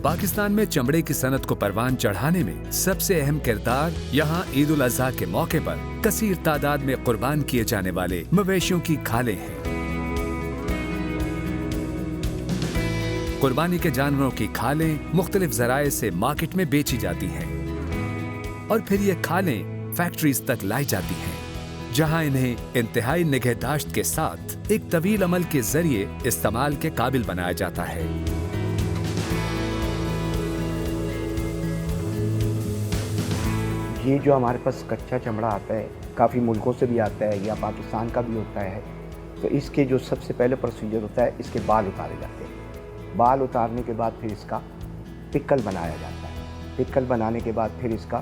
पाकिस्तान में चमड़े की सनत को परवान चढ़ाने में सबसे अहम किरदार यहाँ ईद उल अज़हा के मौके पर कसीर तादाद में कुर्बान किए जाने वाले मवेशियों की खालें हैं। कुर्बानी के जानवरों की खालें मुख्तलिफ जराए से मार्केट में बेची जाती हैं और फिर ये खालें फैक्ट्रीज तक लाई जाती हैं, जहां इन्हें इंतहाई निगहदाश्त के साथ एक तवील अमल के जरिए इस्तेमाल के काबिल बनाया जाता है। ये जो हमारे पास कच्चा चमड़ा आता है, काफ़ी मुल्कों से भी आता है या पाकिस्तान का भी होता है, तो इसके जो सबसे पहले प्रोसीजर होता है, इसके बाल उतारे जाते हैं। बाल उतारने के बाद फिर इसका पिकल बनाया जाता है। पिकल बनाने के बाद फिर इसका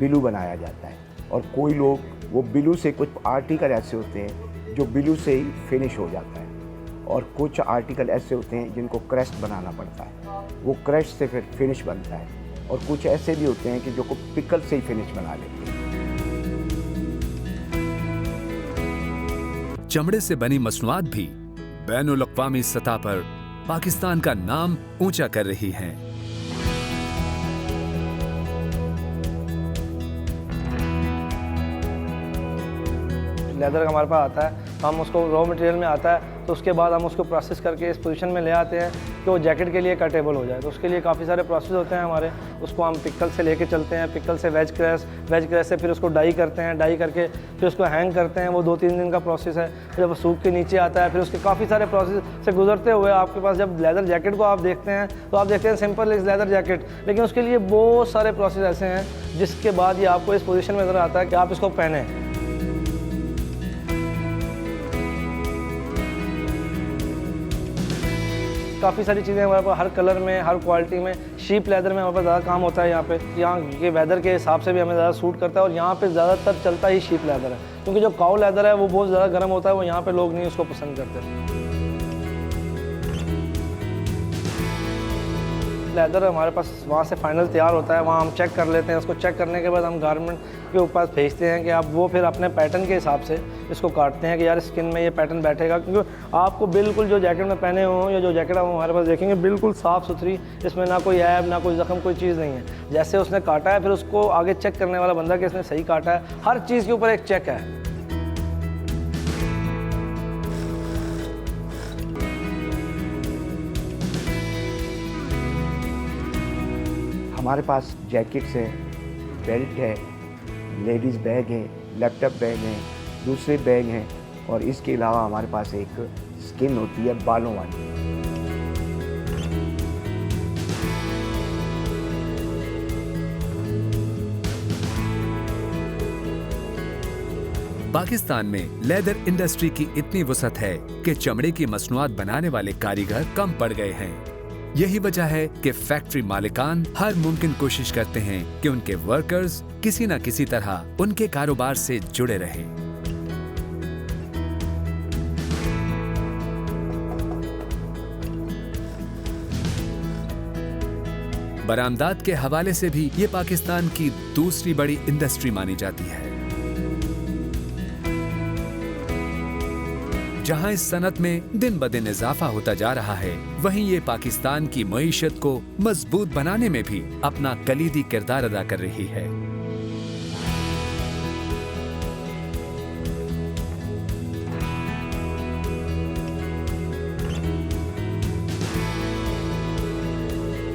बिलू बनाया जाता है। और कोई लोग वो बिलू से, कुछ आर्टिकल ऐसे होते हैं जो बिलू से ही फिनिश हो जाता है और कुछ आर्टिकल ऐसे होते हैं जिनको क्रस्ट बनाना पड़ता है, वो क्रस्ट से फिर फिनिश बनता है। और कुछ ऐसे भी होते हैं कि जो को पिकल से ही फिनिश बना लेते हैं। चमड़े से बनी मसनूआत भी बैनुल अक़वामी सतह पर पाकिस्तान का नाम ऊंचा कर रही हैं। लेदर हमारे पास आता है, हम उसको रॉ मटेरियल में आता है, तो उसके बाद हम उसको प्रोसेस करके इस पोजीशन में ले आते हैं कि वो जैकेट के लिए कटेबल हो जाए। तो उसके लिए काफ़ी सारे प्रोसेस होते हैं हमारे। उसको हम पिकल से लेके चलते हैं, पिकल से वेज क्रैश से फिर उसको डाई करते हैं, डाई करके फिर उसको हैंग करते हैं। वो 2-3 दिन का प्रोसेस है। जब वो सूख के नीचे आता है, फिर उसके काफ़ी सारे प्रोसेस से गुजरते हुए आपके पास जब लेदर जैकेट को आप देखते हैं तो आप देखते हैं सिंपल लेदर जैकेट, लेकिन उसके लिए बहुत सारे प्रोसेस ऐसे हैं जिसके बाद ये आपको इस पोजीशन में नज़र आता है कि आप इसको पहने। काफ़ी सारी चीज़ें हमारे पास हर कलर में, हर क्वालिटी में। शीप लेदर में हमारे पास ज़्यादा काम होता है यहाँ के वेदर के हिसाब से भी हमें ज़्यादा सूट करता है और यहाँ पे ज़्यादातर चलता ही शीप लेदर है, क्योंकि जो काऊ लेदर है वो बहुत ज़्यादा गर्म होता है, वो यहाँ पे लोग नहीं उसको पसंद करते। लेदर हमारे पास वहाँ से फाइनल तैयार होता है, वहाँ हम चेक कर लेते हैं। उसको चेक करने के बाद हम गारमेंट के ऊपर भेजते हैं कि आप वो फिर अपने पैटर्न के हिसाब से इसको काटते हैं कि यार स्किन में ये पैटर्न बैठेगा। क्योंकि आपको बिल्कुल जो जैकेट में पहने हो या जो जैकेट आप हमारे पास देखेंगे बिल्कुल साफ़ सुथरी, इसमें ना कोई ऐब ना कोई ज़ख्म, कोई चीज़ नहीं है। जैसे उसने काटा है फिर उसको आगे चेक करने वाला बंदा कि इसने सही काटा है, हर चीज़ के ऊपर एक चेक है। हमारे पास जैकेट्स हैं, बेल्ट है, लेडीज़ बैग है, लैपटॉप बैग है, दूसरे बैग हैं और इसके अलावा हमारे पास एक स्किन होती है बालों वाली। पाकिस्तान में लेदर इंडस्ट्री की इतनी वसअत है कि चमड़े की मसनूआत बनाने वाले कारीगर कम पड़ गए हैं। यही वजह है कि फैक्ट्री मालिकान हर मुमकिन कोशिश करते हैं कि उनके वर्कर्स किसी न किसी तरह उनके कारोबार से जुड़े रहें। बरामदात के हवाले से भी ये पाकिस्तान की दूसरी बड़ी इंडस्ट्री मानी जाती है। जहां इस सनत में दिन ब दिन इजाफा होता जा रहा है, वहीं ये पाकिस्तान की मईशत को मजबूत बनाने में भी अपना कलीदी किरदार अदा कर रही है।